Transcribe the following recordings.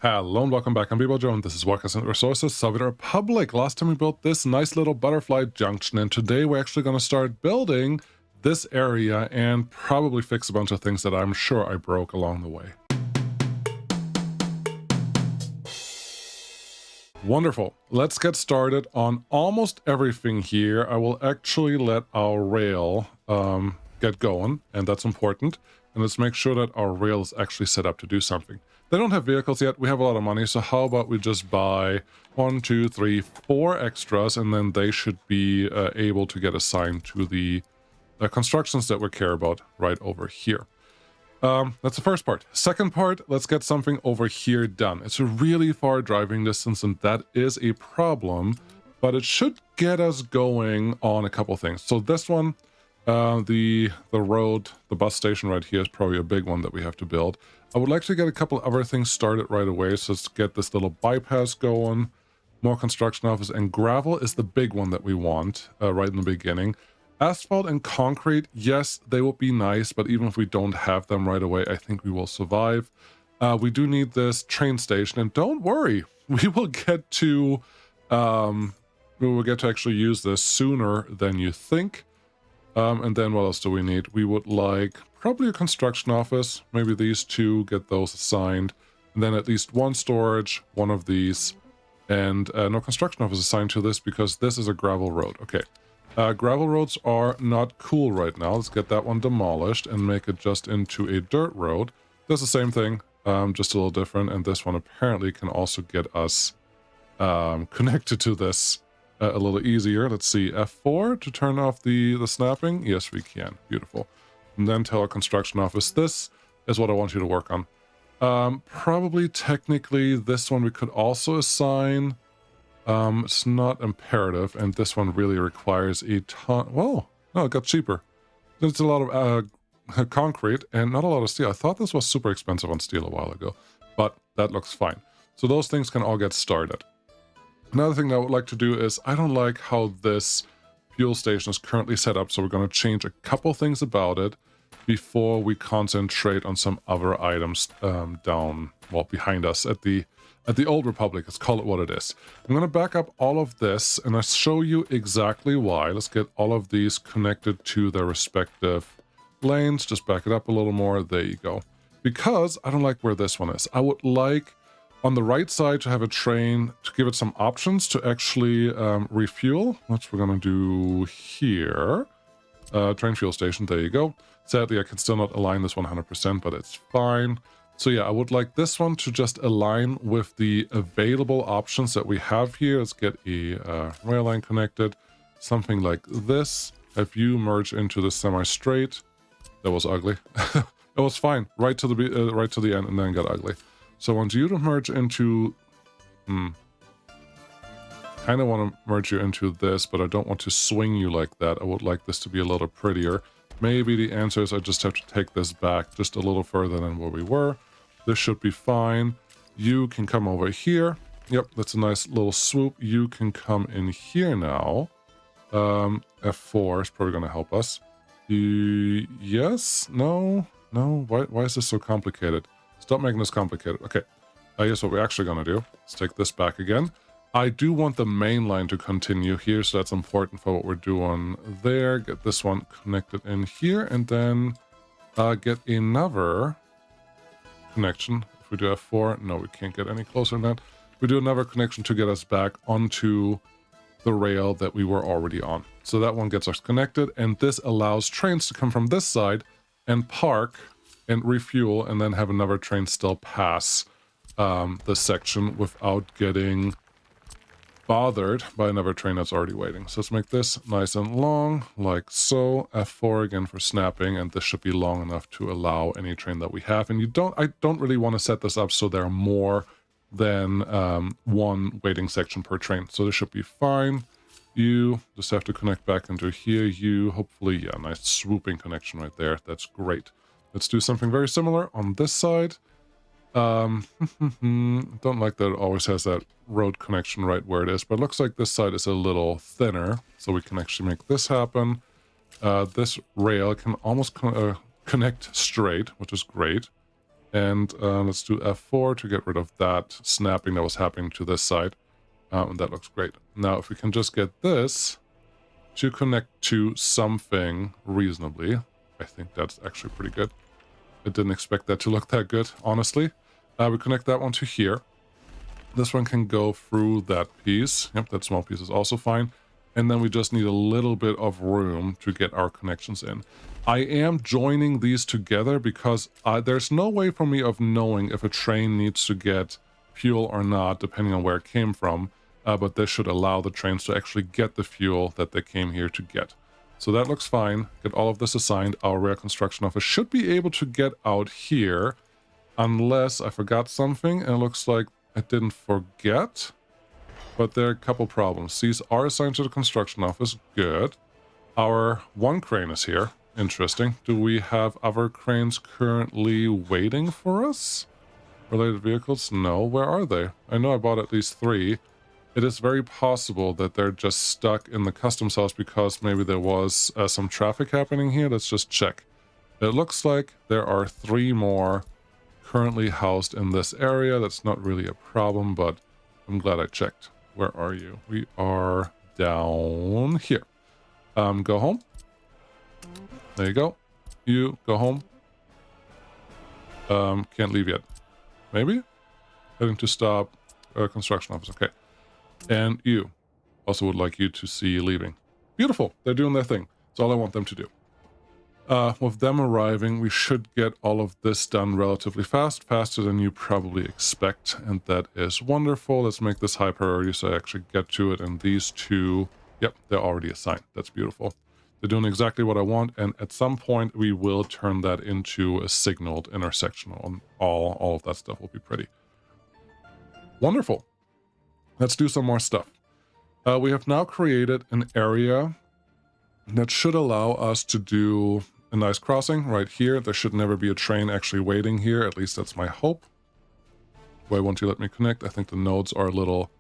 Hello and welcome back. I'm Joe and this is Workers and Resources, Soviet Republic. Last time we built this nice little butterfly junction, and today we're actually going to start building this area and probably fix a bunch of things that I'm sure I broke along the way. Wonderful. Let's get started on almost everything here. I will actually let our rail get going, and that's important. And let's make sure that our rail is actually set up to do something. They don't have vehicles yet. We have a lot of money, so how about we just buy 1, 2, 3, 4 extras, and then they should be able to get assigned to the constructions that we care about right over here. That's the first part. Second part, let's get something over here done. It's a really far driving distance, and that is a problem, but it should get us going on a couple things. So this one, the road, the bus station right here is probably a big one that we have to build. I would like to get a couple other things started right away. So let's get this little bypass going, more construction office, and gravel is the big one that we want right in the beginning. Asphalt and concrete, yes, they will be nice, but even if we don't have them right away, I think we will survive. We do need this train station, and don't worry, we will get to actually use this sooner than you think. And then what else do we need? We would like probably a construction office, maybe these two, get those assigned, and then at least one storage, one of these, and no construction office assigned to this because this is a gravel road. Okay. Gravel roads are not cool right now. Let's get that one demolished and make it just into a dirt road. Does the same thing, just a little different, and this one apparently can also get us connected to this a little easier. Let's see, F4 to turn off the snapping. Yes, we can. Beautiful. And then tell our construction office, this is what I want you to work on. Probably technically this one we could also assign. It's not imperative, and this one really requires a ton. Whoa, no, it got cheaper. It's a lot of concrete and not a lot of steel. I thought this was super expensive on steel a while ago, but that looks fine. So those things can all get started. Another thing that I would like to do is, I don't like how this fuel station is currently set up, so we're going to change a couple things about it before we concentrate on some other items behind us at the old Republic. Let's call it what it is. I'm going to back up all of this, and I'll show you exactly why. Let's get all of these connected to their respective lanes. Just back it up a little more. There you go. Because I don't like where this one is. I would like on the right side to have a train to give it some options to actually refuel, which we're going to do here. Train fuel station, there you go. Sadly, I can still not align this 100%, but it's fine. So yeah, I would like this one to just align with the available options that we have here. Let's get a rail line connected, something like this. Have you merge into the semi-straight. That was ugly. It was fine, right to the end, and then got ugly. So I want you to merge into, kind of want to merge you into this, but I don't want to swing you like that. I would like this to be a little prettier. Maybe the answer is I just have to take this back just a little further than where we were. This should be fine. You can come over here. Yep, that's a nice little swoop. You can come in here now. F4 is probably going to help us. Yes? No? No? Why is this so complicated? Stop making this complicated. Okay. Here's what we're actually going to do. Let's take this back again. I do want the main line to continue here, so that's important for what we're doing there. Get this one connected in here, and then get another connection. If we do F4, no, we can't get any closer than that. We do another connection to get us back onto the rail that we were already on. So that one gets us connected, and this allows trains to come from this side and park and refuel, and then have another train still pass this section without getting bothered by another train that's already waiting. So let's make this nice and long, like so. F4 again for snapping, and this should be long enough to allow any train that we have. And I don't really want to set this up so there are more than one waiting section per train. So this should be fine. You just have to connect back into here. You hopefully, yeah, nice swooping connection right there. That's great. Let's do something very similar on this side. Don't like that it always has that road connection right where it is, but it looks like this side is a little thinner, so we can actually make this happen. This rail can almost connect straight, which is great. And let's do F4 to get rid of that snapping that was happening to this side. And that looks great. Now, if we can just get this to connect to something reasonably, I think that's actually pretty good. I didn't expect that to look that good, honestly. We connect that one to here. This one can go through that piece. Yep, that small piece is also fine. And then we just need a little bit of room to get our connections in. I am joining these together because there's no way for me of knowing if a train needs to get fuel or not, depending on where it came from. But this should allow the trains to actually get the fuel that they came here to get. So that looks fine. Get all of this assigned. Our rail construction office should be able to get out here, unless I forgot something, and it looks like I didn't forget. But there are a couple problems. These are assigned to the construction office. Good. Our one crane is here. Interesting. Do we have other cranes currently waiting for us? Related vehicles? No. Where are they? I know I bought at least 3. It is very possible that they're just stuck in the customs house because maybe there was some traffic happening here. Let's just check. It looks like there are 3 more currently housed in this area. That's not really a problem, but I'm glad I checked. Where are you? We are down here. Go home. There you go. You go home. Can't leave yet. Maybe? Heading to stop. Construction office. Okay. And you. Also would like you to see you leaving. Beautiful. They're doing their thing. That's all I want them to do. With them arriving, we should get all of this done relatively fast, faster than you probably expect, and that is wonderful. Let's make this high priority so I actually get to it, and these 2, yep, they're already assigned. That's beautiful. They're doing exactly what I want, and at some point we will turn that into a signaled intersection. On all of that stuff will be pretty. Wonderful. Let's do some more stuff. We have now created an area that should allow us to do a nice crossing right here. There should never be a train actually waiting here. At least that's my hope. Why won't you let me connect? I think the nodes are a little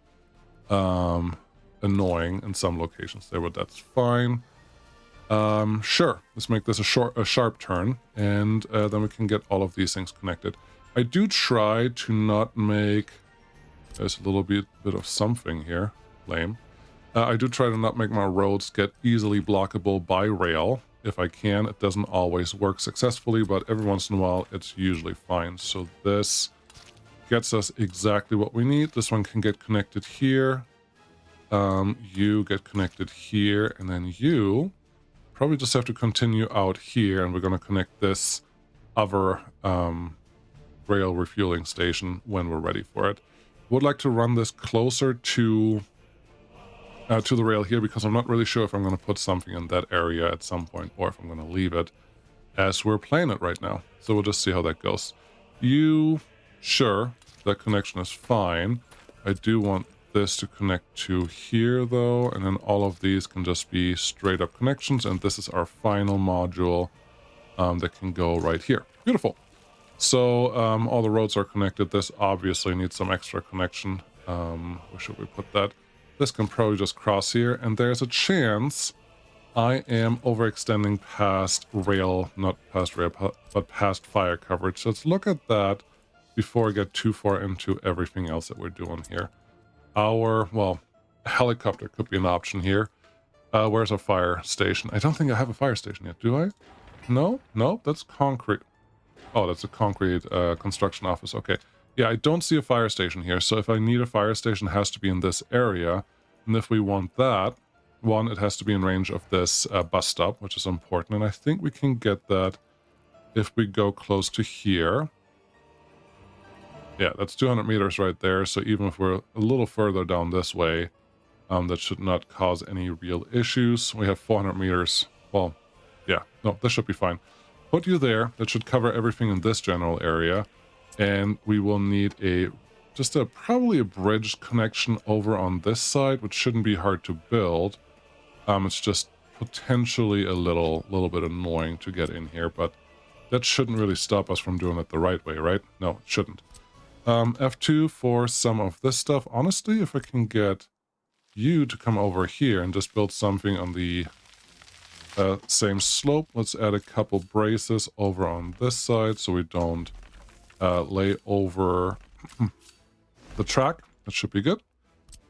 annoying in some locations there, but that's fine. Sure, let's make this a sharp turn, and then we can get all of these things connected. I do try to not make... There's a little bit of something here. Lame. I do try to not make my roads get easily blockable by rail. If I can, it doesn't always work successfully, but every once in a while, it's usually fine. So this gets us exactly what we need. This one can get connected here. You get connected here, and then you probably just have to continue out here, and we're going to connect this other rail refueling station when we're ready for it. Would like to run this closer to the rail here because I'm not really sure if I'm going to put something in that area at some point or if I'm going to leave it as we're playing it right now. So we'll just see how that goes. Sure, that connection is fine. I do want this to connect to here though, and then all of these can just be straight up connections, and this is our final module that can go right here. Beautiful. So all the roads are connected. This obviously needs some extra connection. Where should we put that? This can probably just cross here, and there's a chance I am overextending past rail, not past rail, but past fire coverage. So let's look at that before I get too far into everything else that we're doing here. Well, helicopter could be an option here. Where's our fire station? I don't think I have a fire station yet, do I? No, that's concrete. Oh, that's a concrete construction office. Okay. Yeah, I don't see a fire station here. So if I need a fire station, it has to be in this area. And if we want that, it has to be in range of this bus stop, which is important. And I think we can get that if we go close to here. Yeah, that's 200 meters right there. So even if we're a little further down this way, that should not cause any real issues. We have 400 meters. Well, yeah, no, this should be fine. Put you there. That should cover everything in this general area. And we will need probably a bridge connection over on this side, which shouldn't be hard to build. It's just potentially a little bit annoying to get in here, but that shouldn't really stop us from doing it the right way, right? No, it shouldn't. F2 for some of this stuff. Honestly, if I can get you to come over here and just build something on the same slope, let's add a couple braces over on this side so we don't lay over the track. That should be good.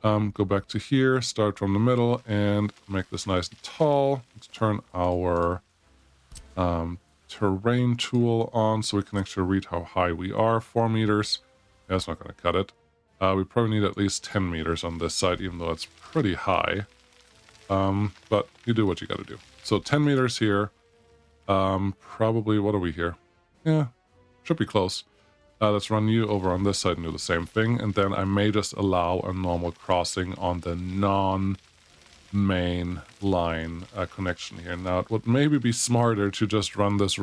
Go back to here, start from the middle, and make this nice and tall. Let's turn our terrain tool on so we can actually read how high we are. 4 meters. That's not going to cut it. We probably need at least 10 meters on this side, even though it's pretty high. But you do what you got to do. So 10 meters here. Probably, what are we here? Yeah, should be close. Let's run you over on this side and do the same thing. And then I may just allow a normal crossing on the non-main line connection here. Now, it would maybe be smarter to just run this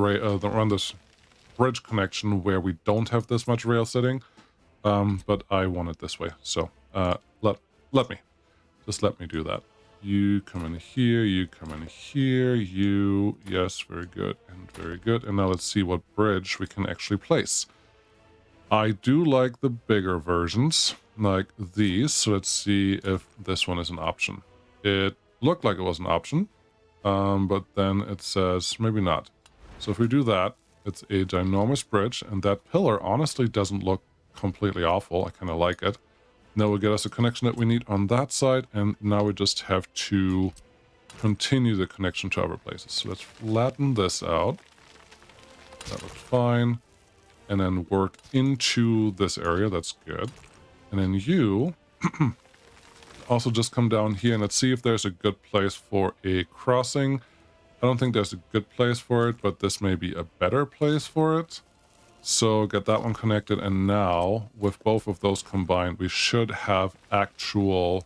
bridge connection where we don't have this much rail sitting. But I want it this way. So let me do that. You come in here, you come in here, you, yes, very good and very good. And now let's see what bridge we can actually place. I do like the bigger versions, like these. So let's see if this one is an option. It looked like it was an option, but then it says maybe not. So if we do that, it's a ginormous bridge, and that pillar honestly doesn't look completely awful. I kind of like it. Now will get us a connection that we need on that side, and now we just have to continue the connection to other places. So let's flatten this out. That looks fine. And then work into this area. That's good. And then you also just come down here and let's see if there's a good place for a crossing. I don't think there's a good place for it, but this may be a better place for it. So get that one connected, and now with both of those combined, we should have actual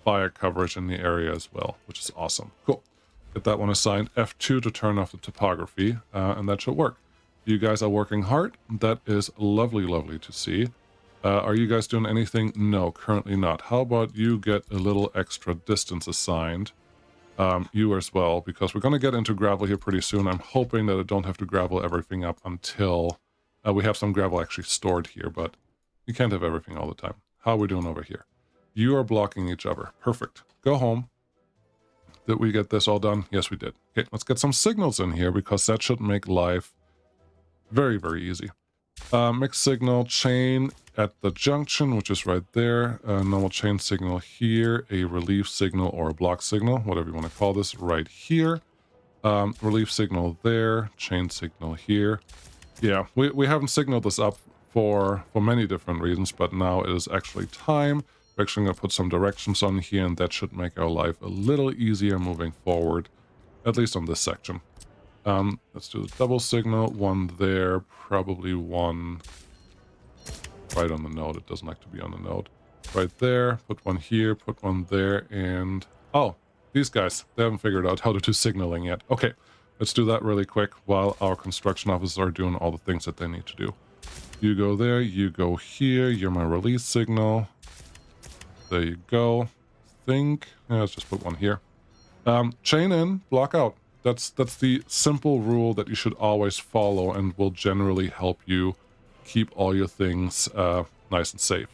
fire coverage in the area as well, which is awesome. Cool. Get that one assigned. F2 to turn off the topography, and that should work. You guys are working hard. That is lovely, lovely to see. Are you guys doing anything? No, currently not. How about you get a little extra distance assigned? You as well, because we're going to get into gravel here pretty soon. I'm hoping that I don't have to gravel everything up until we have some gravel actually stored here, but you can't have everything all the time. How are we doing over here? You are blocking each other. Perfect. Go home. Did we get this all done? Yes, we did. Okay, let's get some signals in here because that should make life very, very easy. Mixed signal chain at the junction, which is right there. Normal chain signal here. A relief signal or a block signal, whatever you want to call this, right here. Relief signal there. Chain signal here. Yeah, we haven't signaled this up for many different reasons, but now it is actually time. We're actually going to put some directions on here, and that should make our life a little easier moving forward, at least on this section. Let's do the double signal, one there, probably one right on the node. It doesn't like to be on the node. Right there, put one here, put one there, and oh, these guys, they haven't figured out how to do signaling yet. Okay, let's do that really quick while our construction officers are doing all the things that they need to do. You go there, you go here, you're my release signal. There you go. Let's just put one here. Chain in, block out. That's the simple rule that you should always follow and will generally help you keep all your things nice and safe.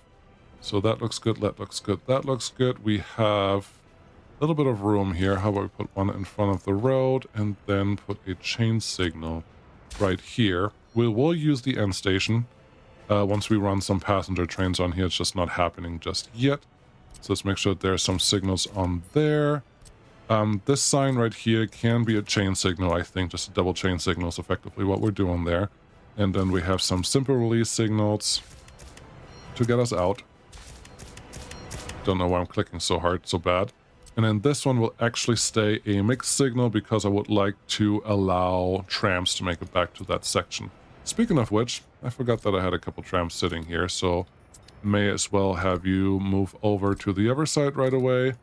So that looks good, that looks good, that looks good. We have a little bit of room here. How about we put one in front of the road and then put a chain signal right here. We will use the end station once we run some passenger trains on here. It's just not happening just yet. So let's make sure that there are some signals on there. This sign right here can be a chain signal, I think. Just a double chain signal is effectively what we're doing there. And then we have some simple release signals to get us out. Don't know why I'm clicking so hard, so bad. And then this one will actually stay a mixed signal because I would like to allow trams to make it back to that section. Speaking of which, I forgot that I had a couple trams sitting here, so may as well have you move over to the other side right away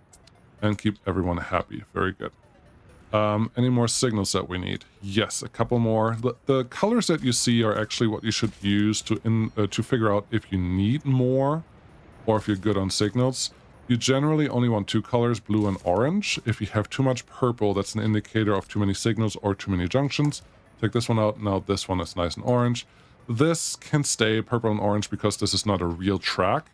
and keep everyone happy. Very good. Any more signals that we need? Yes, a couple more. The colors that you see are actually what you should use to figure out if you need more or if you're good on signals. You generally only want 2 colors, blue and orange. If you have too much purple, that's an indicator of too many signals or too many junctions. Take this one out. Now this one is nice and orange. This can stay purple and orange because this is not a real track.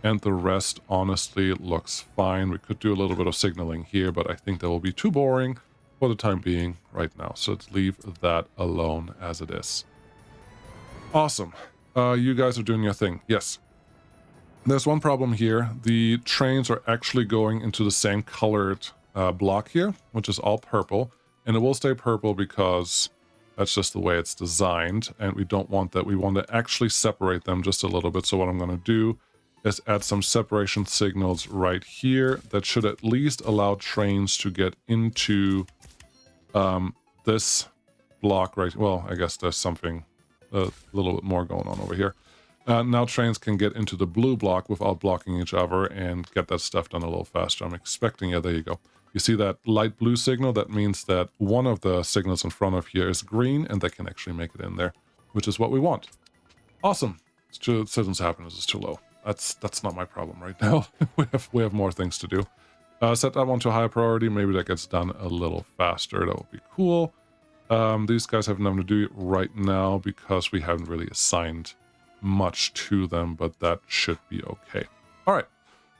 And the rest, honestly, looks fine. We could do a little bit of signaling here, but I think that will be too boring for the time being right now. So let's leave that alone as it is. Awesome. You guys are doing your thing. Yes. There's one problem here. The trains are actually going into the same colored block here, which is all purple. And it will stay purple because that's just the way it's designed. And we don't want that. We want to actually separate them just a little bit. So what I'm going to do is add some separation signals right here. That should at least allow trains to get into this block right. Well, I guess there's something a little bit more going on over here. Now trains can get into the blue block without blocking each other and get that stuff done a little faster. I'm expecting, yeah, there you go. You see that light blue signal? That means that one of the signals in front of here is green and they can actually make it in there, which is what we want. Awesome. Citizens' happiness is too low. That's not my problem right now. we have more things to do. Set that one to high priority. Maybe that gets done a little faster. That would be cool. These guys have nothing to do right now because we haven't really assigned much to them, but that should be okay. All right,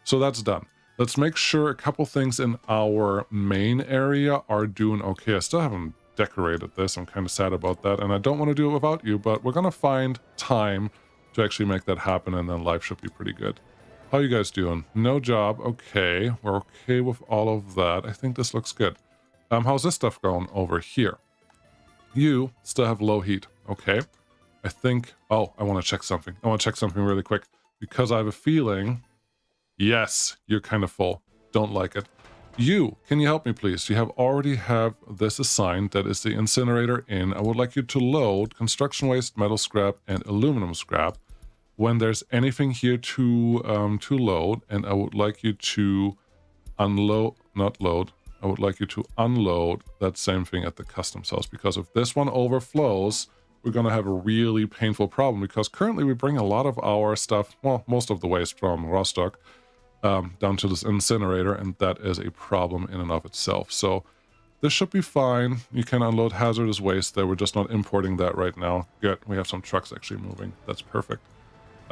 so that's done. Let's make sure a couple things in our main area are doing okay. I still haven't decorated this. I'm kind of sad about that, and I don't want to do it without you, but we're gonna find time to actually make that happen, and then life should be pretty good. How you guys doing? No job. Okay, we're okay with all of that. I think this looks good. How's this stuff going over here? You still have low heat. Okay. I think, oh, I want to check something. I want to check something really quick because I have a feeling, yes, you're kind of full. Don't like it. You, can you help me please? You already have this assigned. That is the incinerator in. I would like you to load construction waste, metal scrap, and aluminum scrap. When there's anything here to load, and I would like you to unload, not load, I would like you to unload that same thing at the customs house, because if this one overflows, we're going to have a really painful problem, because currently we bring a lot of our stuff, well, most of the waste from Rostock, down to this incinerator, and that is a problem in and of itself. So this should be fine. You can unload hazardous waste there. We're just not importing that right now. Good. We have some trucks actually moving. That's perfect.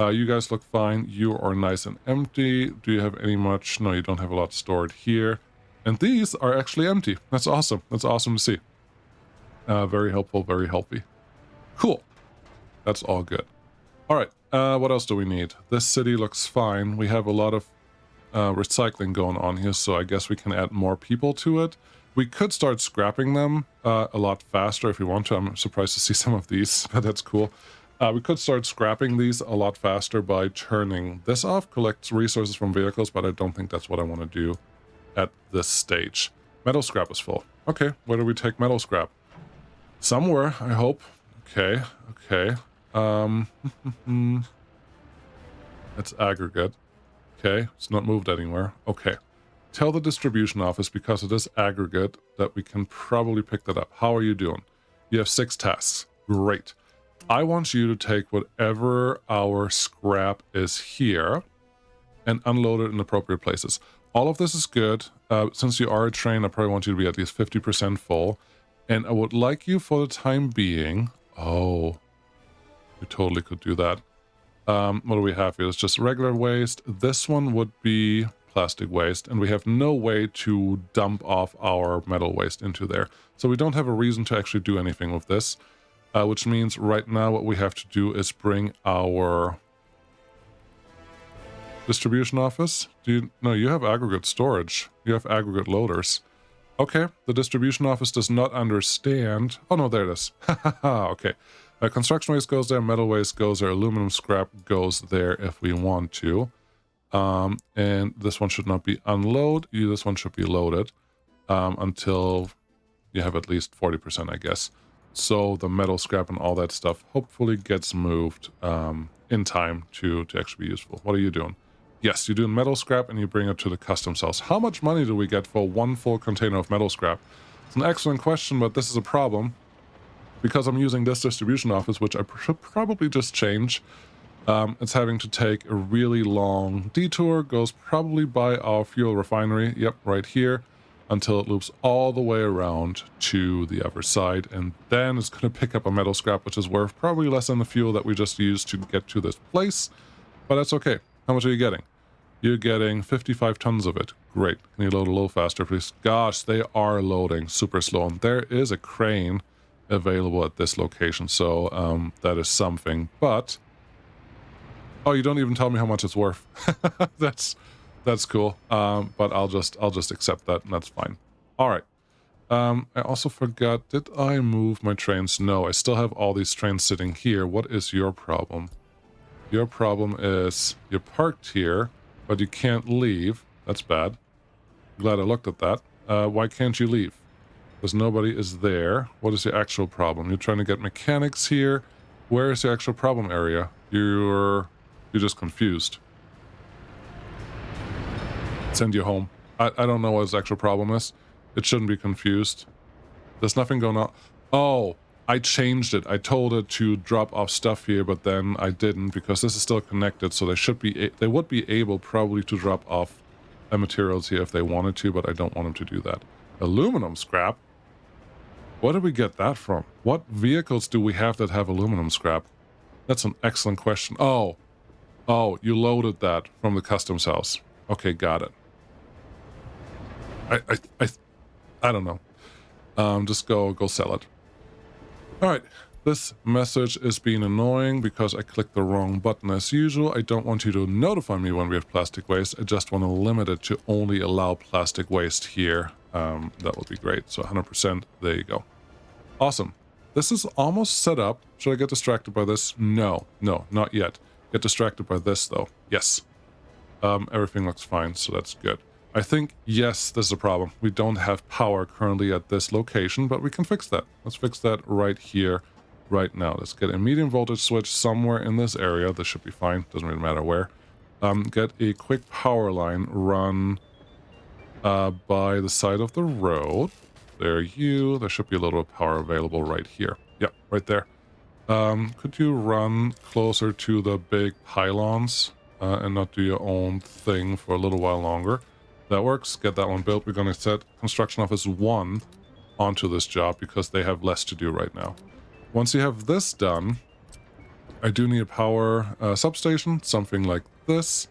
You guys look fine. You are nice and empty. Do you have any much? No, you don't have a lot stored here. And these are actually empty. That's awesome. That's awesome to see. Very helpful, very healthy. Cool. That's all good. All right. What else do we need? This city looks fine. We have a lot of recycling going on here, so I guess we can add more people to it. We could start scrapping them a lot faster if we want to. I'm surprised to see some of these, but that's cool. We could start scrapping these a lot faster by turning this off, collect resources from vehicles, but I don't think that's what I want to do at this stage. Metal scrap is full. Okay, where do we take metal scrap? Somewhere, I hope. Okay, okay. It's aggregate. Okay, it's not moved anywhere. Okay. Tell the distribution office, because it is aggregate, that we can probably pick that up. How are you doing? You have 6 tasks. Great. I want you to take whatever our scrap is here and unload it in appropriate places. All of this is good. Since you are a train, I probably want you to be at least 50% full. And I would like you, for the time being... Oh, you totally could do that. What do we have here? It's just regular waste. This one would be plastic waste, and we have no way to dump off our metal waste into there. So we don't have a reason to actually do anything with this, which means right now what we have to do is bring our distribution office. No, you have aggregate storage. You have aggregate loaders. Okay, the distribution office does not understand. Oh no, there it is. Okay. Construction waste goes there, metal waste goes there, aluminum scrap goes there if we want to. And this one should not be unload. This one should be loaded until you have at least 40%, I guess. So the metal scrap and all that stuff hopefully gets moved in time to actually be useful. What are you doing? Yes, you're doing metal scrap and you bring it to the customs house. How much money do we get for one full container of metal scrap? It's an excellent question, but this is a problem. Because I'm using this distribution office, which I should probably just change. It's having to take a really long detour, goes probably by our fuel refinery, yep, right here, until it loops all the way around to the other side, and then it's going to pick up a metal scrap, which is worth probably less than the fuel that we just used to get to this place, but that's okay. How much are you getting? You're getting 55 tons of it. Great. Can you load a little faster, please? Gosh, they are loading super slow, and there is a crane available at this location, so that is something. But Oh, you don't even tell me how much it's worth. That's that's cool. But I'll just accept that, and that's fine. All right. I also forgot, did I move my trains? No, I still have all these trains sitting here. What is your problem? Your problem is you're parked here, but you can't leave. That's bad. Glad I looked at that. Why can't you leave? Because nobody is there. What is your actual problem? You're trying to get mechanics here. Where is your actual problem area? You're just confused. Send you home. I don't know what his actual problem is. It shouldn't be confused. There's nothing going on. Oh, I changed it. I told it to drop off stuff here, but then I didn't because this is still connected. So they would be able probably to drop off materials here if they wanted to, but I don't want them to do that. Aluminum scrap. Where did we get that from? What vehicles do we have that have aluminum scrap? That's an excellent question. Oh, you loaded that from the customs house. Okay, got it. I don't know. Just go sell it. All right. This message is being annoying because I clicked the wrong button as usual. I don't want you to notify me when we have plastic waste. I just want to limit it to only allow plastic waste here. That would be great. So 100%. There you go. Awesome. This is almost set up. Should I get distracted by this? No, not yet. Get distracted by this though. Yes. Everything looks fine, so that's good. I think, yes, there's a problem. We don't have power currently at this location, but we can fix that. Let's fix that right here, right now. Let's get a medium voltage switch somewhere in this area. This should be fine. Doesn't really matter where. Get a quick power line run by the side of the road. There should be a little power available right here. Yep, right there. Could you run closer to the big pylons and not do your own thing for a little while longer? That works. Get that one built. We're going to set Construction Office 1 onto this job because they have less to do right now. Once you have this done, I do need a power substation, something like this.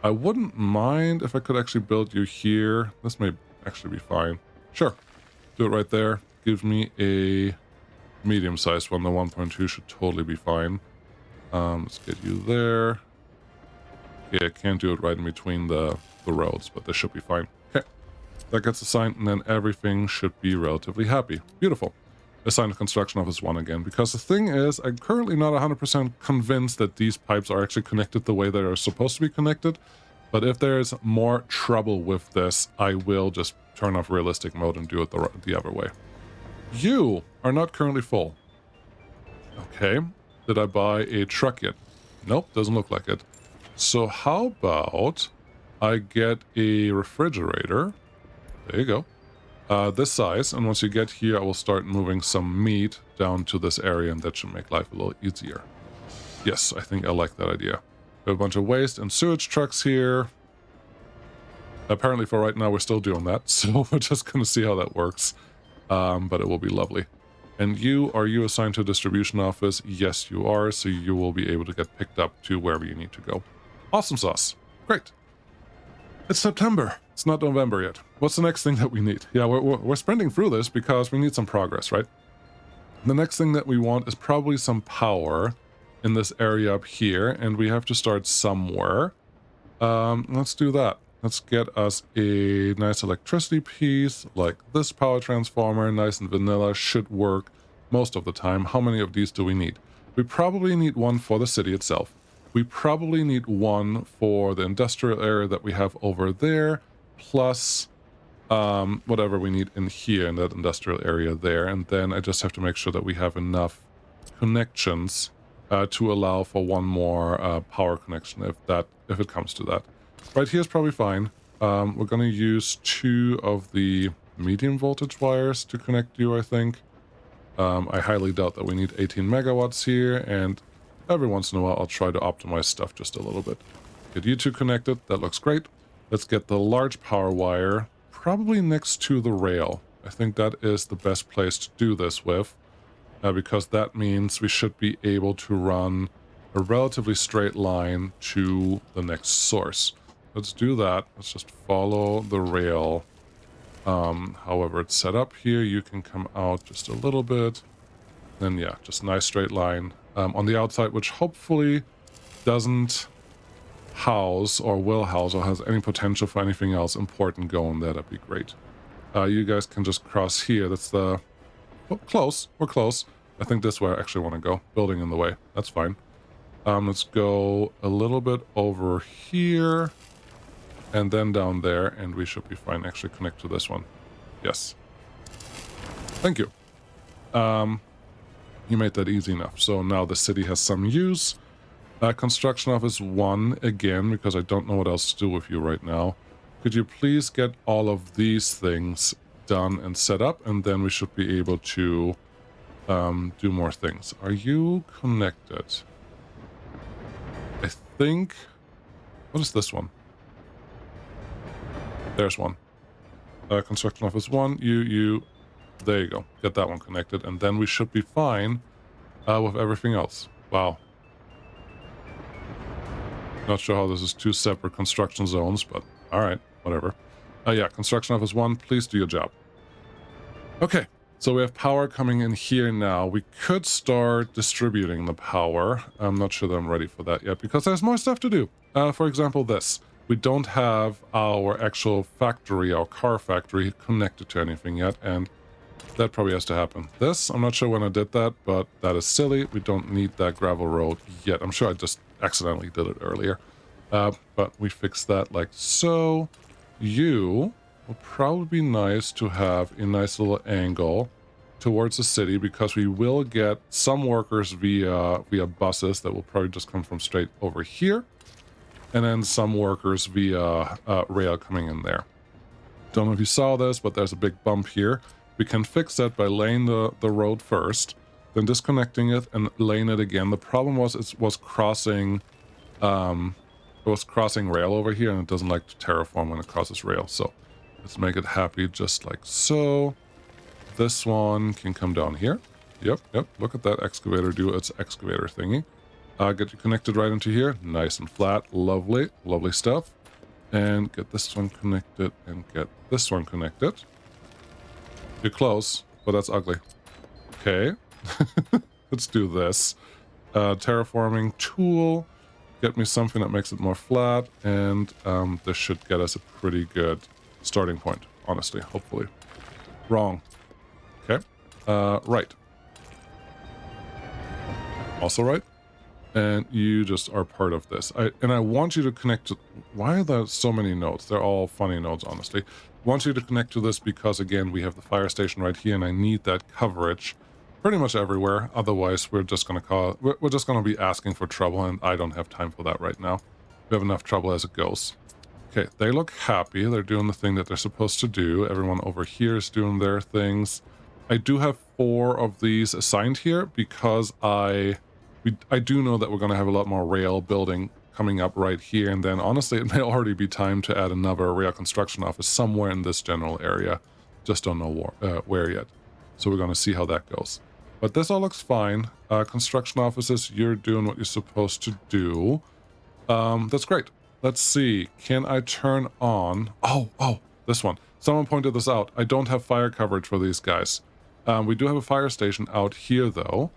I wouldn't mind if I could actually build you here. This may actually be fine. Sure. Do it right there. Gives me a medium-sized one. The 1.2 should totally be fine. Let's get you there. Yeah, I can't do it right in between the roads, but this should be fine. Okay, that gets assigned, and then everything should be relatively happy. Beautiful. Assign to Construction Office 1 again, because the thing is, I'm currently not 100% convinced that these pipes are actually connected the way they are supposed to be connected, but if there's more trouble with this, I will just turn off realistic mode and do it the other way. You are not currently full. Okay, did I buy a truck yet? Nope, doesn't look like it. So how about I get a refrigerator? There you go. This size, and once you get here, I will start moving some meat down to this area, and that should make life a little easier. Yes, I think I like that idea. We have a bunch of waste and sewage trucks here. Apparently for right now, we're still doing that, so we're just going to see how that works. But it will be lovely. And are you assigned to a distribution office? Yes, you are, so you will be able to get picked up to wherever you need to go. Awesome sauce. Great. It's September. It's not November yet. What's the next thing that we need? Yeah, we're sprinting through this because we need some progress, right? The next thing that we want is probably some power in this area up here, and we have to start somewhere. Let's do that. Let's get us a nice electricity piece, like this power transformer, nice and vanilla, should work most of the time. How many of these do we need? We probably need one for the city itself. We probably need one for the industrial area that we have over there, plus whatever we need in here in that industrial area there. And then I just have to make sure that we have enough connections to allow for one more power connection if it comes to that. Right here is probably fine. We're going to use 2 of the medium voltage wires to connect you, I think. I highly doubt that we need 18 megawatts here, and every once in a while I'll try to optimize stuff just a little bit. Get you 2 connected. That looks great. Let's get the large power wire probably next to the rail. I think that is the best place to do this with, because that means we should be able to run a relatively straight line to the next source. Let's do that. Let's just follow the rail. However it's set up here, you can come out just a little bit. Then yeah, just nice straight line on the outside, which hopefully doesn't house or will house or has any potential for anything else important going there, that'd be great. You guys can just cross here. That's the... Oh, close. We're close. I think this is where I actually want to go. Building in the way. That's fine. Let's go a little bit over here and then down there, and we should be fine. Actually connect to this one. Yes. Thank you. You made that easy enough. So now the city has some use. Construction office 1 again, because I don't know what else to do with you right now. Could you please get all of these things done and set up, and then we should be able to do more things. Are you connected? I think... What is this one? There's one. Construction office 1, you... There you go. Get that one connected, and then we should be fine with everything else. Wow. Not sure how this is 2 separate construction zones, but alright, whatever. Yeah, construction office 1, please do your job. Okay, so we have power coming in here now. We could start distributing the power. I'm not sure that I'm ready for that yet, because there's more stuff to do. For example, this. We don't have our actual factory, our car factory, connected to anything yet, and that probably has to happen. This, I'm not sure when I did that, but that is silly. We don't need that gravel road yet. I'm sure I just accidentally did it earlier. But we fixed that like so. You will probably be nice to have a nice little angle towards the city, because we will get some workers via buses that will probably just come from straight over here, and then some workers via rail coming in there. Don't know if you saw this, but there's a big bump here. We can fix that by laying the road first, then disconnecting it and laying it again. The problem was it was crossing rail over here, and it doesn't like to terraform when it crosses rail. So let's make it happy just like so. This one can come down here. Yep. Look at that excavator do its excavator thingy. Get you connected right into here. Nice and flat. Lovely stuff. And get this one connected and get this one connected. You're close, but that's ugly. Okay. Let's do this. Terraforming tool. Get me something that makes it more flat, and this should get us a pretty good starting point, honestly, hopefully. Wrong. Okay. Right. Also right. And you just are part of this. I want you to connect to... Why are there so many nodes? They're all funny nodes, honestly. I want you to connect to this because, again, we have the fire station right here, and I need that coverage pretty much everywhere. Otherwise, we're just going to be asking for trouble, and I don't have time for that right now. We have enough trouble as it goes. Okay, they look happy. They're doing the thing that they're supposed to do. Everyone over here is doing their things. I do have 4 of these assigned here because I do know that we're going to have a lot more rail building coming up right here, and then honestly it may already be time to add another rail construction office somewhere in this general area. Just don't know where yet. So we're going to see how that goes. But this all looks fine. Construction offices, you're doing what you're supposed to do. That's great. Let's see. Can I turn on... Oh, this one. Someone pointed this out. I don't have fire coverage for these guys. We do have a fire station out here, though.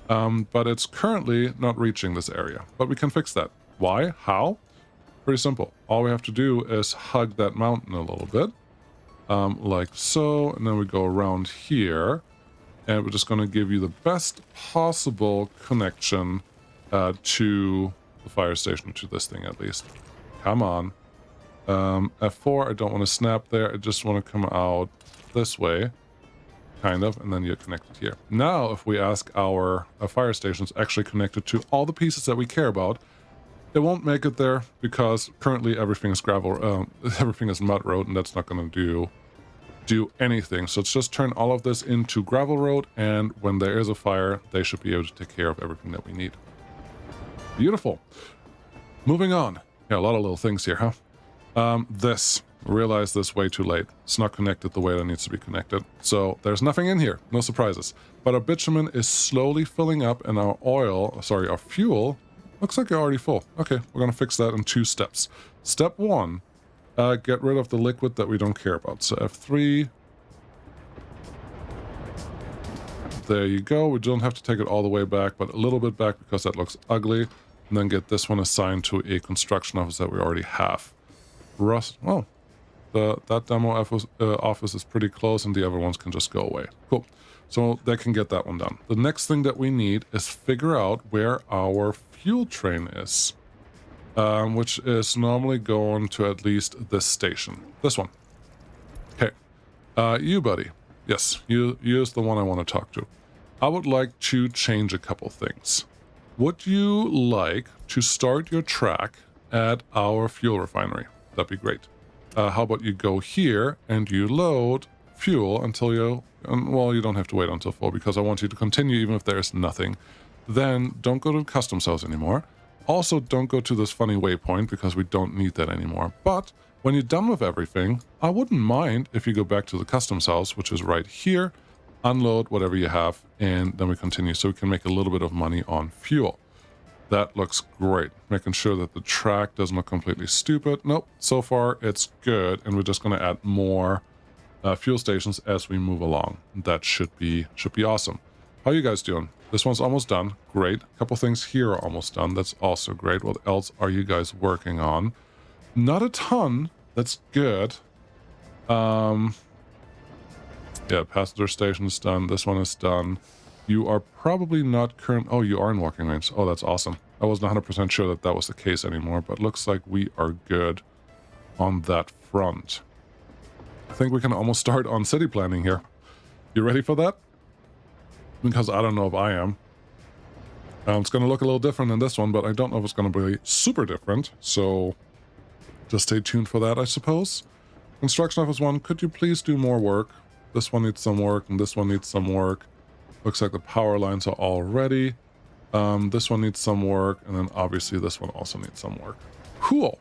But it's currently not reaching this area. But we can fix that. Why? How? Pretty simple. All we have to do is hug that mountain a little bit. Like so. And then we go around here. And we're just going to give you the best possible connection to the fire station, to this thing at least. Come on. F4, I don't want to snap there. I just want to come out this way. Kind of, and then you're connected here. Now, if we ask our fire stations actually connected to all the pieces that we care about, it won't make it there because currently everything is gravel, everything is mud road, and that's not going to do anything. So let's just turn all of this into gravel road, and when there is a fire, they should be able to take care of everything that we need. Beautiful. Moving on. Yeah, a lot of little things here, huh? Realized this way too late. It's not connected the way that needs to be connected. So there's nothing in here. No surprises. But our bitumen is slowly filling up, and our fuel looks like you're already full. Okay, we're going to fix that in 2 steps. Step 1, get rid of the liquid that we don't care about. So F3. There you go. We don't have to take it all the way back, but a little bit back because that looks ugly. and then get this one assigned to a construction office that we already have. Rust. Oh, that demo office is pretty close, and the other ones can just go away. Cool. So they can get that one done. The next thing that we need is figure out where our fuel train is, which is normally going to at least this station. This one. Okay. You, buddy. Yes, you is the one I want to talk to. I would like to change a couple things. Would you like to start your track at our fuel refinery? That'd be great. How about you go here and you load fuel until well, you don't have to wait until full because I want you to continue even if there's nothing. Then don't go to the customs house anymore. Also, don't go to this funny waypoint because we don't need that anymore. But when you're done with everything, I wouldn't mind if you go back to the customs house, which is right here, unload whatever you have, and then we continue so we can make a little bit of money on fuel. That looks great. Making sure that the track doesn't look completely stupid. Nope, so far it's good, and we're just going to add more fuel stations as we move along. That should be awesome. How are you guys doing? This one's almost done. Great. A couple things here are almost done. That's also great. What else are you guys working on? Not a ton. That's good. Yeah, passenger station is done. This one is done. You are probably not current. Oh, you are in walking range. Oh, that's awesome. I wasn't 100% sure that that was the case anymore, but looks like we are good on that front. I think we can almost start on city planning here. You ready for that? Because I don't know if I am. It's going to look a little different than this one, but I don't know if it's going to be super different. So just stay tuned for that, I suppose. Construction office 1, could you please do more work? This one needs some work, and this one needs some work. Looks like the power lines are all ready. This one needs some work, and then obviously this one also needs some work. Cool.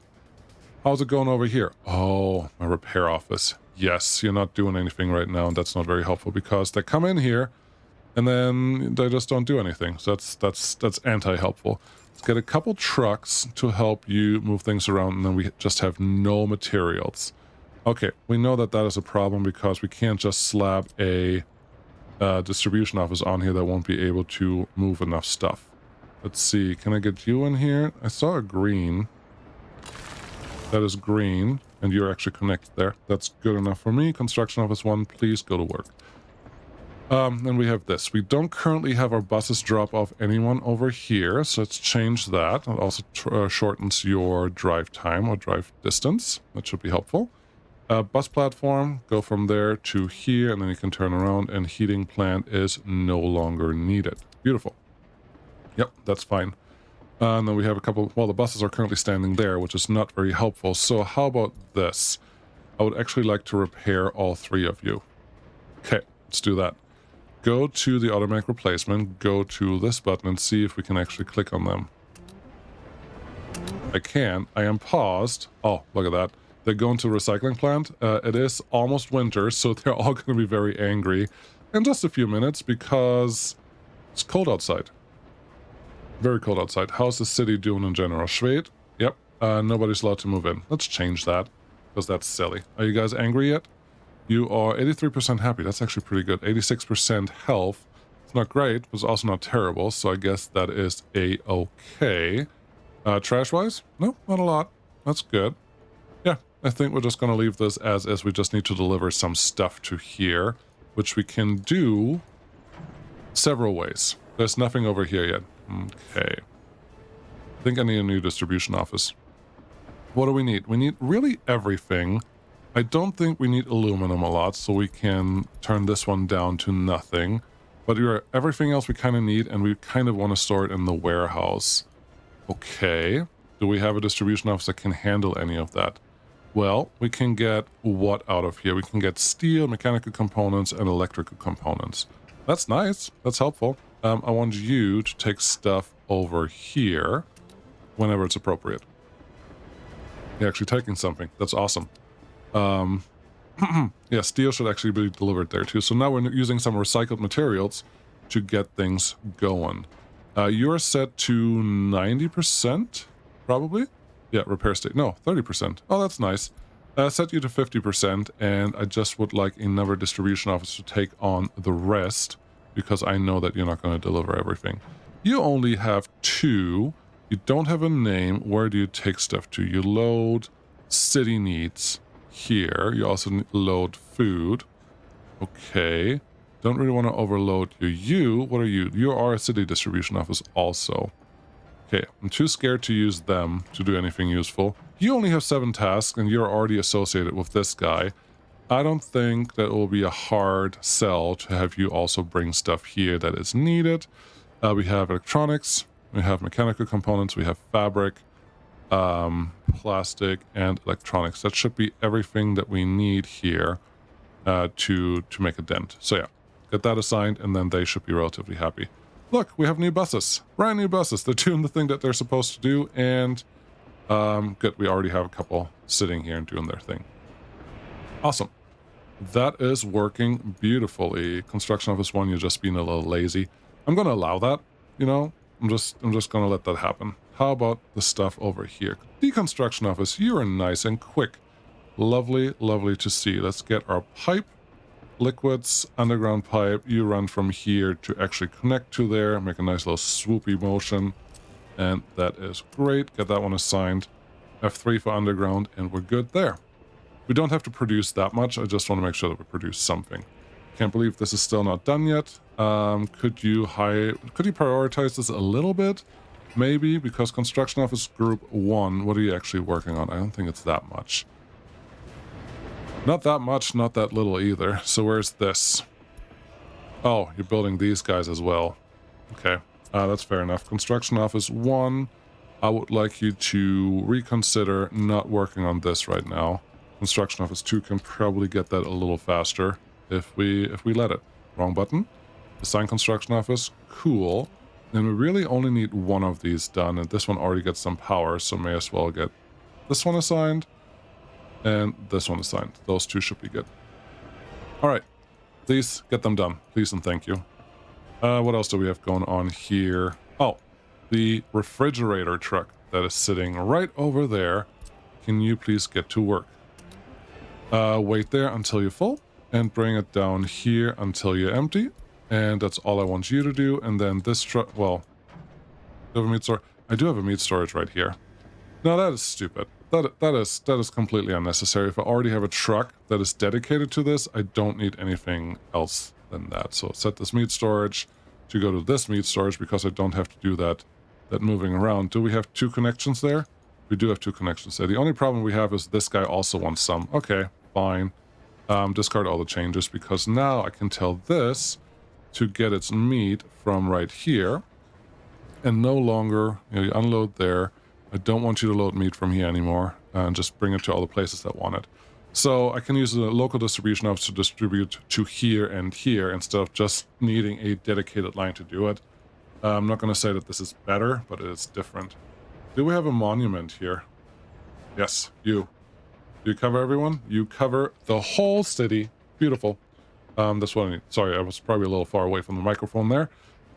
How's it going over here? Oh, my repair office. Yes, you're not doing anything right now, and that's not very helpful because they come in here and then they just don't do anything. So that's anti-helpful. Let's get a couple trucks to help you move things around, and then we just have no materials. Okay, we know that that is a problem because we can't just slap a distribution office on here that won't be able to move enough stuff. Let's see, can I get you in here? I saw a green. That is green, and you're actually connected there. That's good enough for me. Construction office 1, please go to work. Then we have this. We don't currently have our buses drop off anyone over here, so let's change that. It also shortens your drive time or drive distance. That should be helpful. Bus platform, go from there to here, and then you can turn around, and heating plant is no longer needed. Beautiful. Yep, that's fine. And then we have a couple, well, the buses are currently standing there, which is not very helpful. So how about this? I would actually like to repair all 3 of you. Okay, let's do that. Go to the automatic replacement, go to this button, and see if we can actually click on them. I can. I am paused. Oh, look at that. They're going to the recycling plant. It is almost winter, so they're all going to be very angry in just a few minutes because it's cold outside. Very cold outside. How's the city doing in general? Schwed? Yep. Nobody's allowed to move in. Let's change that because that's silly. Are you guys angry yet? You are 83% happy. That's actually pretty good. 86% health. It's not great, but it's also not terrible, so I guess that is a-okay. Trash-wise? No, not a lot. That's good. Yeah, I think we're just going to leave this as is. We just need to deliver some stuff to here, which we can do several ways. There's nothing over here yet. Okay. I think I need a new distribution office. What do we need? We need really everything. I don't think we need aluminum a lot, so we can turn this one down to nothing. But everything else we kind of need, and we kind of want to store it in the warehouse. Okay. Do we have a distribution office that can handle any of that? Well, we can get what out of here? We can get steel, mechanical components, and electrical components. That's nice. That's helpful. I want you to take stuff over here whenever it's appropriate. You're actually taking something. That's awesome. Yeah, steel should actually be delivered there too. So now we're using some recycled materials to get things going. You're set to 90%, probably? Yeah, repair state. No, 30%. Oh, that's nice. Set you to 50%, and I just would like another distribution office to take on the rest, because I know that you're not going to deliver everything. You only have 2. You don't have a name. Where do you take stuff to? You load city needs here. You also load food. Okay. Don't really want to overload you. You, what are you? You are a city distribution office also. Okay, I'm too scared to use them to do anything useful. You only have 7 tasks and you're already associated with this guy. I don't think that it will be a hard sell to have you also bring stuff here that is needed. We have electronics, we have mechanical components, we have fabric, plastic, and electronics. That should be everything that we need here to make a dent. So yeah, get that assigned, and then they should be relatively happy. Look, we have new buses, brand new buses. They're doing the thing that they're supposed to do, and good. We already have a couple sitting here and doing their thing. Awesome. That is working beautifully. Construction Office 1, you're just being a little lazy. I'm going to allow that, you know. I'm just going to let that happen. How about the stuff over here? Deconstruction Office, you are nice and quick. Lovely, lovely to see. Let's get our pipe. Liquids, underground pipe. You run from here to actually connect to there. Make a nice little swoopy motion. And that is great. Get that one assigned. F3 for underground, and we're good there. We don't have to produce that much. I just want to make sure that we produce something. Can't believe this is still not done yet. Could you prioritize this a little bit? Maybe, because Construction Office Group 1, what are you actually working on? I don't think it's that much. Not that much, not that little either. So where's this? Oh, you're building these guys as well. Okay, that's fair enough. Construction Office 1, I would like you to reconsider not working on this right now. Construction Office 2 can probably get that a little faster if we let it. Wrong button. Assign Construction Office. Cool. And we really only need one of these done, and this one already gets some power, so may as well get this one assigned and this one assigned. Those two should be good. All right. Please get them done. Please and thank you. What else do we have going on here? Oh, the refrigerator truck that is sitting right over there. Can you please get to work? Wait there until you're full and bring it down here until you're empty. And that's all I want you to do. And then this truck, well, do I have a meat storage? I do have a meat storage right here. Now that is stupid. That is completely unnecessary. If I already have a truck that is dedicated to this, I don't need anything else than that. So set this meat storage to go to this meat storage because I don't have to do that moving around. Do we have 2 connections there? We do have 2 connections there. The only problem we have is this guy also wants some. Okay, fine. Discard all the changes because now I can tell this to get its meat from right here and no longer, you unload there. I don't want you to load meat from here anymore and just bring it to all the places that want it. So I can use the local distribution office to distribute to here and here instead of just needing a dedicated line to do it. I'm not going to say that this is better, but it is different. Do we have a monument here? Yes, you. You cover everyone? You cover the whole city. Beautiful. That's what I need. Sorry, I was probably a little far away from the microphone there.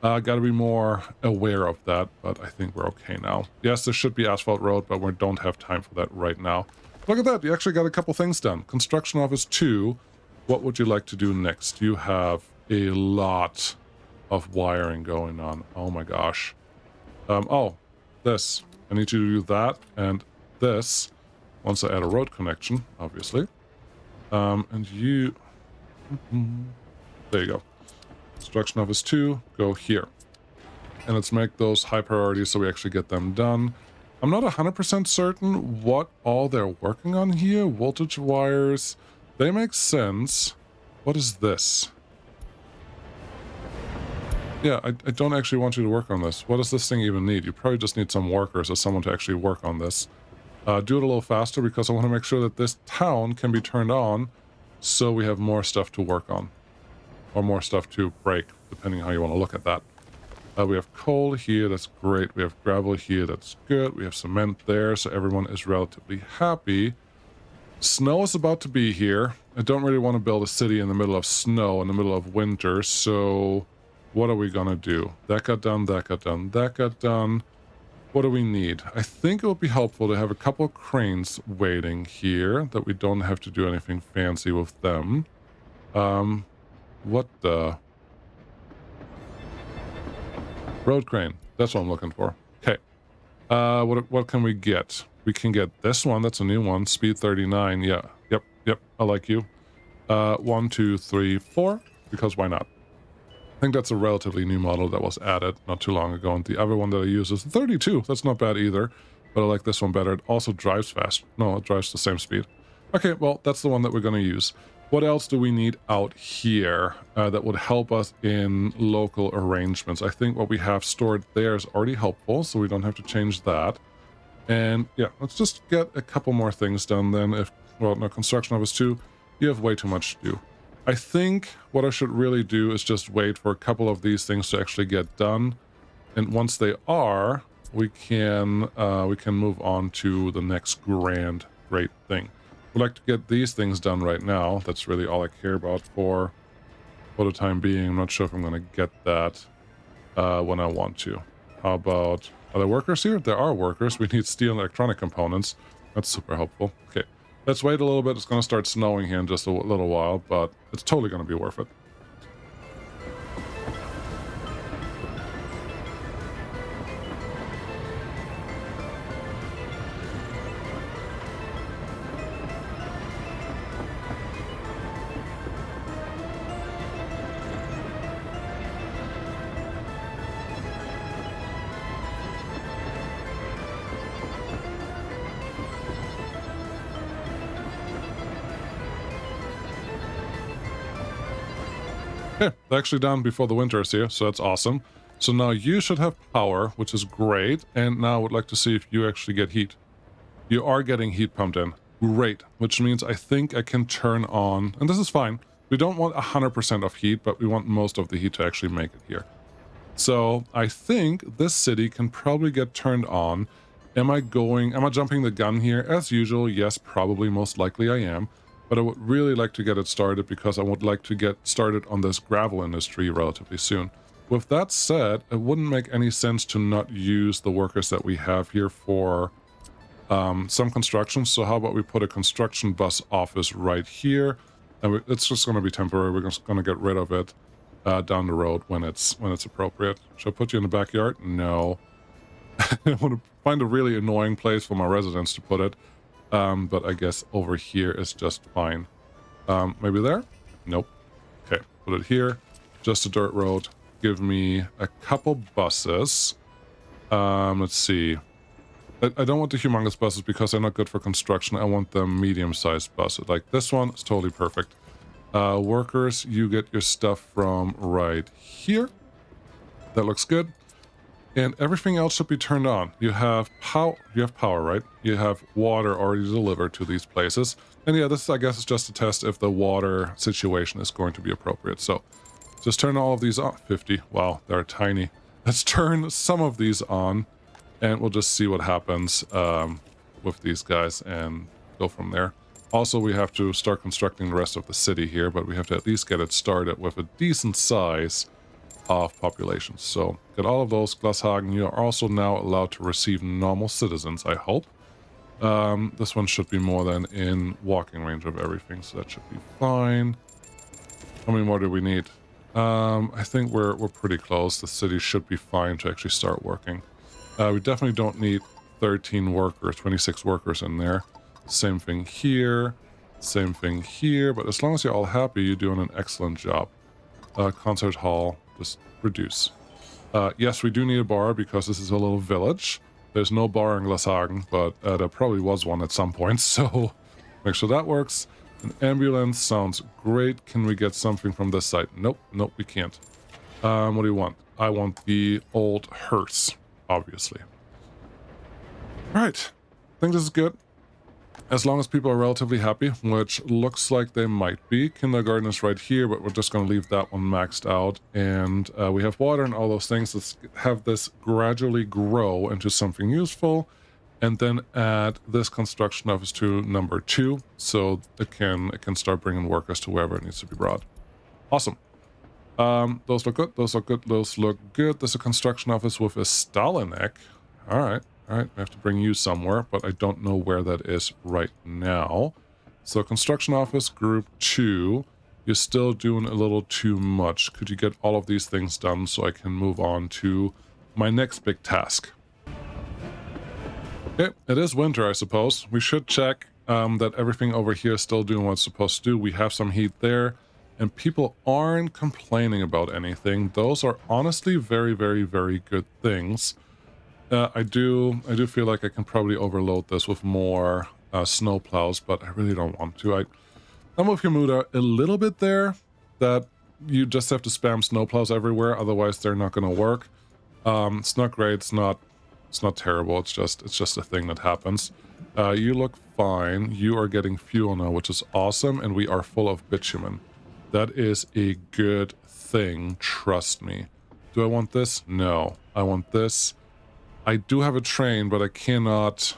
Got to be more aware of that, but I think we're okay now. Yes, there should be asphalt road, but we don't have time for that right now. Look at that. You actually got a couple things done. Construction Office 2. What would you like to do next? You have a lot of wiring going on. Oh my gosh. Oh, this. I need you to do that and this. Once I add a road connection, obviously. And you... There you go. Construction Office 2, go here. And let's make those high priorities so we actually get them done. I'm not 100% certain what all they're working on here. Voltage wires, they make sense. What is this? Yeah, I don't actually want you to work on this. What does this thing even need? You probably just need some workers or someone to actually work on this. Do it a little faster because I want to make sure that this town can be turned on so we have more stuff to work on. Or more stuff to break, depending how you want to look at that. We have coal here, that's great. We have gravel here, that's good. We have cement there, so everyone is relatively happy. Snow is about to be here. I don't really want to build a city in the middle of snow, in the middle of winter, so what are we going to do? That got done, that got done, that got done. What do we need? I think it would be helpful to have a couple of cranes waiting here, that we don't have to do anything fancy with them. What the... Road crane. That's what I'm looking for. Okay. What can we get? We can get this one. That's a new one. Speed 39. Yeah. Yep. I like you. 1, 2, 3, 4. Because why not? I think that's a relatively new model that was added not too long ago. And the other one that I use is 32. That's not bad either. But I like this one better. It also drives fast. No, it drives the same speed. Okay, well, that's the one that we're going to use. What else do we need out here that would help us in local arrangements? I think what we have stored there is already helpful, so we don't have to change that. And yeah, let's just get a couple more things done then. Well, no, construction office 2, you have way too much to do. I think what I should really do is just wait for a couple of these things to actually get done. And once they are, we can move on to the next great thing. We'd like to get these things done right now. That's really all I care about for the time being. I'm not sure if I'm going to get that when I want to. How about, are there workers here? There are workers. We need steel and electronic components. That's super helpful. Okay, let's wait a little bit. It's going to start snowing here in just a little while, but it's totally going to be worth it. Okay, they're actually done before the winter is here, so that's awesome. So now you should have power, which is great. And now I would like to see if you actually get heat. You are getting heat pumped in. Great, which means I think I can turn on, and this is fine. We don't want 100% of heat, but we want most of the heat to actually make it here. So I think this city can probably get turned on. Am I jumping the gun here? As usual, yes, probably, most likely I am. But I would really like to get it started because I would like to get started on this gravel industry relatively soon. With that said, it wouldn't make any sense to not use the workers that we have here for some construction. So how about we put a construction bus office right here, and it's just going to be temporary. We're just going to get rid of it down the road when it's appropriate. Should I put you in the backyard? No. I want to find a really annoying place for my residents to put it. But I guess over here is just fine. Maybe there? Nope. Okay, put it here. Just a dirt road. Give me a couple buses. Let's see. I don't want the humongous buses because they're not good for construction. I want the medium-sized buses. Like this one is totally perfect. Workers, you get your stuff from right here. That looks good. And everything else should be turned on. You have power, right? You have water already delivered to these places. And yeah, this, I guess, is just to test if the water situation is going to be appropriate. So just turn all of these on. 50. Wow, they're tiny. Let's turn some of these on, and we'll just see what happens with these guys and go from there. Also, we have to start constructing the rest of the city here, but we have to at least get it started with a decent size of population. So get all of those. Glashagen, you are also now allowed to receive normal citizens, I hope. This one should be more than in walking range of everything, so that should be fine. How many more do we need? I think we're pretty close. The city should be fine to actually start working. We definitely don't need 13 workers, 26 workers in there. Same thing here, same thing here, but as long as you're all happy, you're doing an excellent job. Concert hall, just reduce. Yes, we do need a bar because this is a little village. There's no bar in Glashagen, but there probably was one at some point, so make sure that works. An ambulance sounds great. Can we get something from this side? Nope, we can't. What do you want? I want the old hearse, obviously. All right, I think this is good. As long as people are relatively happy, which looks like they might be. Kindergarten is right here, but we're just going to leave that one maxed out. And we have water and all those things. Let's have this gradually grow into something useful. And then add this construction office to number 2, so it can start bringing workers to wherever it needs to be brought. Awesome. Those look good. Those look good. Those look good. There's a construction office with a Stalinek. All right. We have to bring you somewhere, but I don't know where that is right now. So construction office group 2, you're still doing a little too much. Could you get all of these things done so I can move on to my next big task? Okay, it is winter, I suppose. We should check that everything over here is still doing what it's supposed to do. We have some heat there, and people aren't complaining about anything. Those are honestly very, very, very good things. I do feel like I can probably overload this with more snow plows, but I really don't want to. I'm with Yamuda a little bit there, that you just have to spam snow plows everywhere, otherwise they're not going to work. It's not great. It's not terrible. It's just a thing that happens. You look fine. You are getting fuel now, which is awesome, and we are full of bitumen. That is a good thing. Trust me. Do I want this? No. I want this. I do have a train, but I cannot.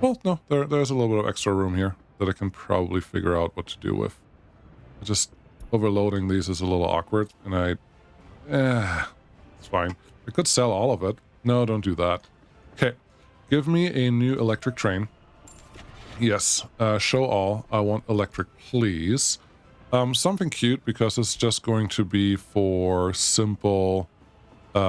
Well, no. There's a little bit of extra room here that I can probably figure out what to do with. Just overloading these is a little awkward, and it's fine. I could sell all of it. No, don't do that. Okay, give me a new electric train. Yes, show all. I want electric, please. Something cute, because it's just going to be for simple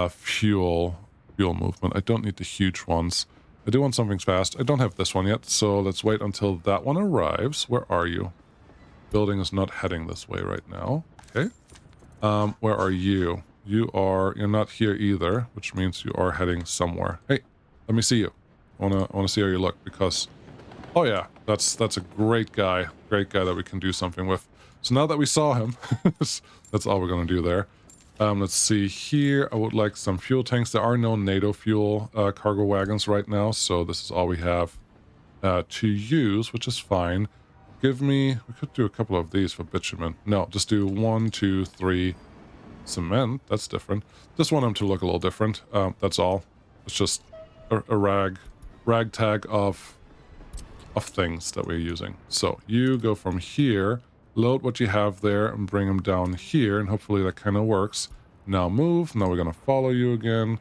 fuel movement. I don't need the huge ones. I do want something fast. I don't have this one yet, so let's wait until that one arrives. Where are you? Building is not heading this way right now. Okay. Where are you? You're not here either, which means you are heading somewhere. Hey, let me see you. I wanna see how you look, because oh yeah, that's a great guy that we can do something with. So now that we saw him, that's all we're gonna do there. Let's see here. I would like some fuel tanks. There are no NATO fuel cargo wagons right now, so this is all we have to use, which is fine. We could do a couple of these for bitumen. No, just do 1, 2, 3 cement. That's different. Just want them to look a little different. That's all. It's just a ragtag of things that we're using. So you go from here, load what you have there, and bring them down here, and hopefully that kind of works. Now move. Now we're gonna follow you again,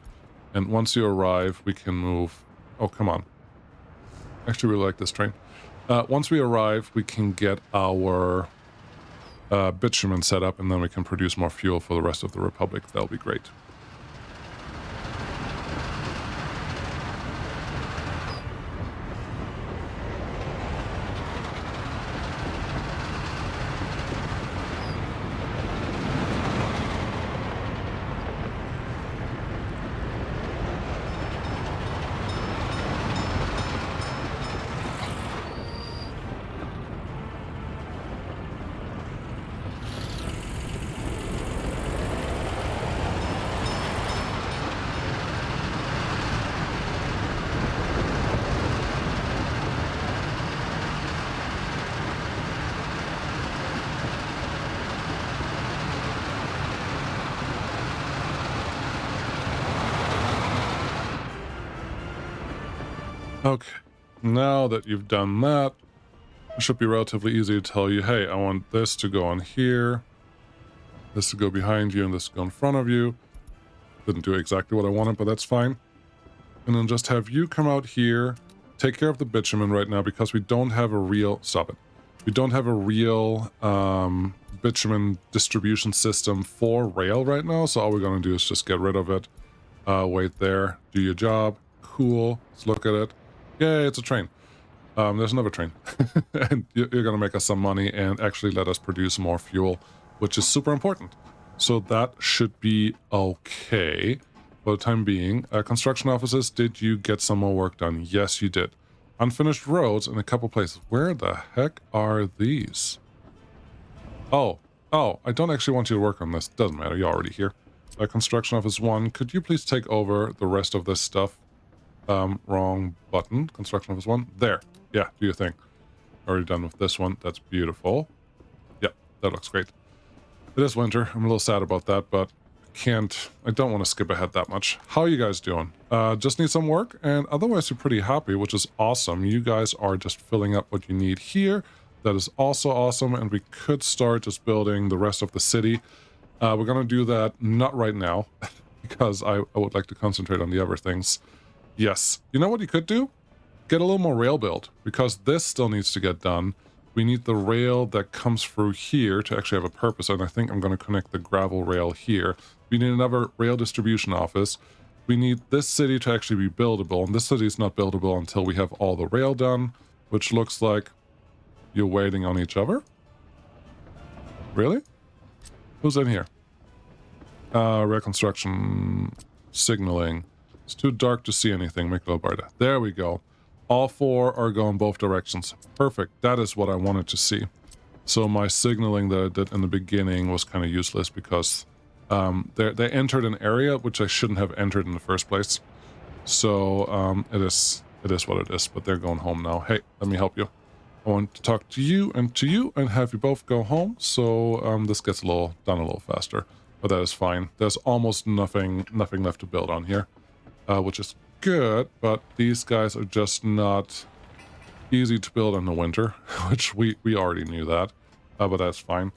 and once you arrive, we can move. Oh, come on. Actually, we like this train. Once we arrive, we can get our bitumen set up, and then we can produce more fuel for the rest of the Republic. That'll be great. Okay, now that you've done that, it should be relatively easy to tell you, hey, I want this to go on here, this to go behind you, and this to go in front of you. Didn't do exactly what I wanted, but that's fine. And then just have you come out here, take care of the bitumen right now, because we don't have a real... Stop it. We don't have a real bitumen distribution system for rail right now, so all we're going to do is just get rid of it. Wait there, do your job. Cool, let's look at it. Yay, it's a train. There's another train. And you're going to make us some money and actually let us produce more fuel, which is super important. So that should be okay for the time being. Construction offices, did you get some more work done? Yes, you did. Unfinished roads in a couple places. Where the heck are these? Oh, I don't actually want you to work on this. Doesn't matter, you're already here. Construction office 1, could you please take over the rest of this stuff? Wrong button. Construction office 1. There. Yeah, do your thing. Already done with this one. That's beautiful. Yep, that looks great. It is winter. I'm a little sad about that, but I don't want to skip ahead that much. How are you guys doing? Just need some work, and otherwise you're pretty happy, which is awesome. You guys are just filling up what you need here. That is also awesome, and we could start just building the rest of the city. We're going to do that not right now, because I would like to concentrate on the other things. Yes. You know what you could do? Get a little more rail build, because this still needs to get done. We need the rail that comes through here to actually have a purpose, and I think I'm going to connect the gravel rail here. We need another rail distribution office. we need this city to actually be buildable, and this city is not buildable until we have all the rail done, which looks like you're waiting on each other. Really? Who's in here? Rail construction, signaling. It's too dark to see anything. Make it a little brighter. There we go. All four are going both directions. Perfect. That is what I wanted to see. So my signaling that I did in the beginning was kind of useless because they entered an area which I shouldn't have entered in the first place. So it is what it is, but they're going home now. Hey, let me help you. I want to talk to you and have you both go home. So this gets done a little faster, but that is fine. There's almost nothing left to build on here, which is good, but these guys are just not easy to build in the winter, which we already knew that, but that's fine.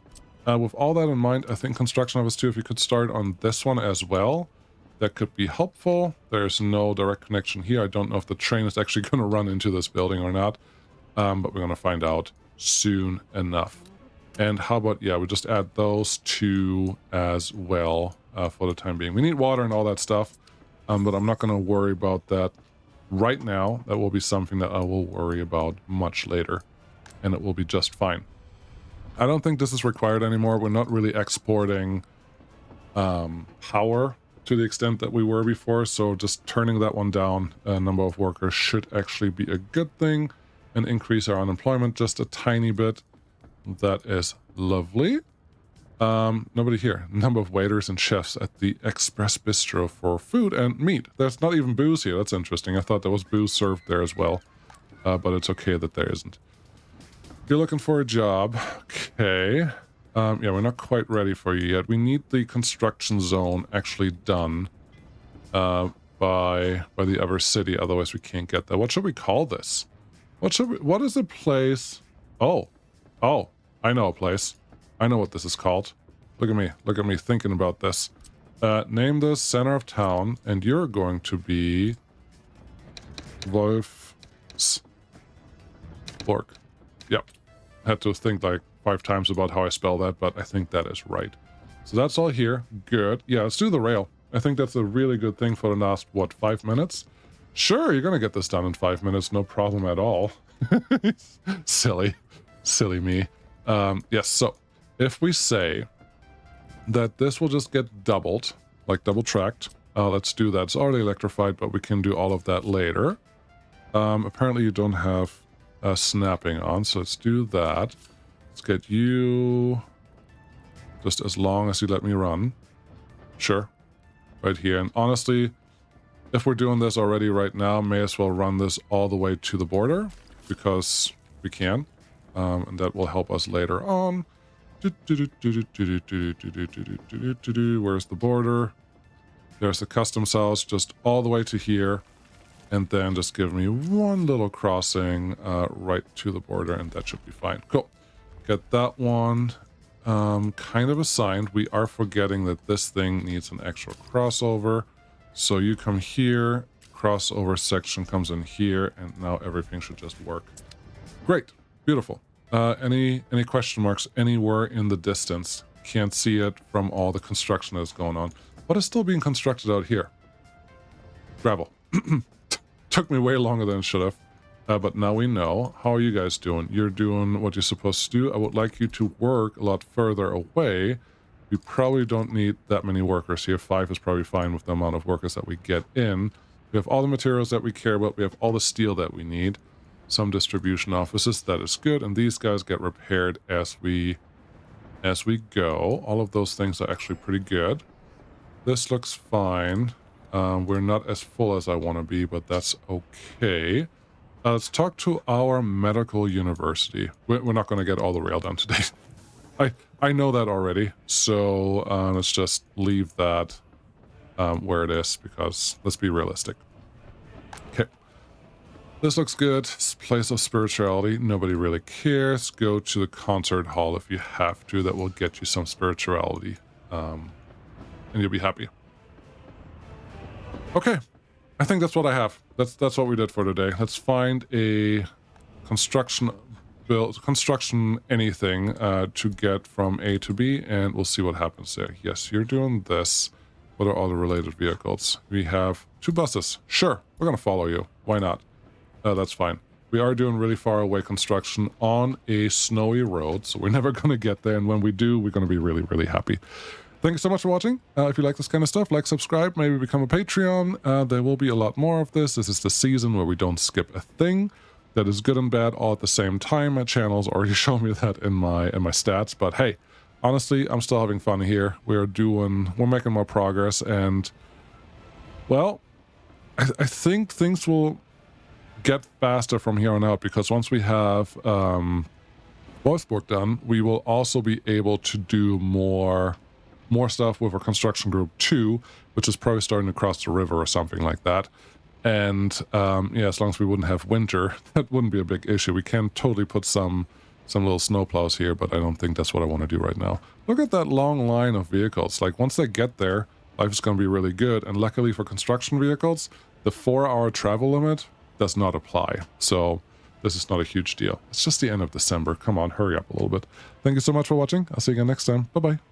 With all that in mind, I think construction office 2, if you could start on this one as well, that could be helpful. There's no direct connection here. I don't know if the train is actually going to run into this building or not, but we're going to find out soon enough. And how about, yeah, we just add those two as well for the time being. We need water and all that stuff, but I'm not going to worry about that right now. That will be something that I will worry about much later, and it will be just fine. I don't think this is required anymore. We're not really exporting power to the extent that we were before, so just turning that one down, a number of workers, should actually be a good thing and increase our unemployment just a tiny bit. That is lovely. Nobody here. Number of waiters and chefs at the Express Bistro for food and meat. There's not even booze here. That's interesting. I thought there was booze served there as well, but it's okay that there isn't. You're looking for a job. Okay. Yeah, we're not quite ready for you yet. We need the construction zone actually done by the other city. Otherwise, we can't get there. What should we call this? What is a place? Oh, I know a place. I know what this is called. Look at me thinking about this. Name this center of town, and you're going to be Wolfsburg. Yep. Had to think like 5 times about how I spell that, but I think that is right. So that's all here. Good. Yeah, let's do the rail. I think that's a really good thing for the last, what, 5 minutes? Sure, you're gonna get this done in 5 minutes, no problem at all. Silly me. Yes, so if we say that this will just get doubled, like double tracked, let's do that. It's already electrified, but we can do all of that later. Apparently you don't have snapping on, so let's do that. Let's get you just as long as you let me run. Sure. Right here. And honestly, if we're doing this already right now, may as well run this all the way to the border because we can. And that will help us later on. Where's the border? There's the customs house, just all the way to here. And then just give me one little crossing right to the border, and that should be fine. Cool. Get that one kind of assigned. We are forgetting that this thing needs an actual crossover. So you come here, crossover section comes in here, and now everything should just work. Great. Beautiful. Any question marks anywhere in the distance? Can't see it from all the construction that's going on. What is still being constructed out here? Gravel. Took me way longer than it should have. But now we know. How are you guys doing? You're doing what you're supposed to do. I would like you to work a lot further away. We probably don't need that many workers here. 5 is probably fine with the amount of workers that we get in. We have all the materials that we care about. We have all the steel that we need. Some distribution offices, that is good. And these guys get repaired as we go. All of those things are actually pretty good. This looks fine. We're not as full as I want to be, but that's okay. Let's talk to our medical university. We're not going to get all the rail done today. I know that already. So let's just leave that where it is because let's be realistic. Okay. This looks good. It's a place of spirituality. Nobody really cares. Go to the concert hall if you have to. That will get you some spirituality. And you'll be happy. Okay. I think that's what I have. That's what we did for today. Let's find a construction anything to get from A to B, and we'll see what happens there. Yes, you're doing this. What are all the related vehicles? We have 2 buses. Sure, we're going to follow you. Why not? That's fine. We are doing really far away construction on a snowy road, so we're never going to get there. And when we do, we're going to be really, really happy. Thank you so much for watching. If you like this kind of stuff, like, subscribe, maybe become a Patreon. There will be a lot more of this. This is the season where we don't skip a thing. That is good and bad all at the same time. My channel's already shown me that in my stats. But hey, honestly, I'm still having fun here. We're making more progress, and well, I think things will get faster from here on out, because once we have Wolfsburg done, we will also be able to do more stuff with our construction group 2, which is probably starting to cross the river or something like that. And yeah, as long as we wouldn't have winter, that wouldn't be a big issue. We can totally put some little snowplows here, but I don't think that's what I want to do right now. Look at that long line of vehicles. Like, once they get there, life is going to be really good. And luckily for construction vehicles, the 4-hour travel limit does not apply. So this is not a huge deal. It's just the end of December. Come on, hurry up a little bit. Thank you so much for watching. I'll see you again next time. Bye-bye.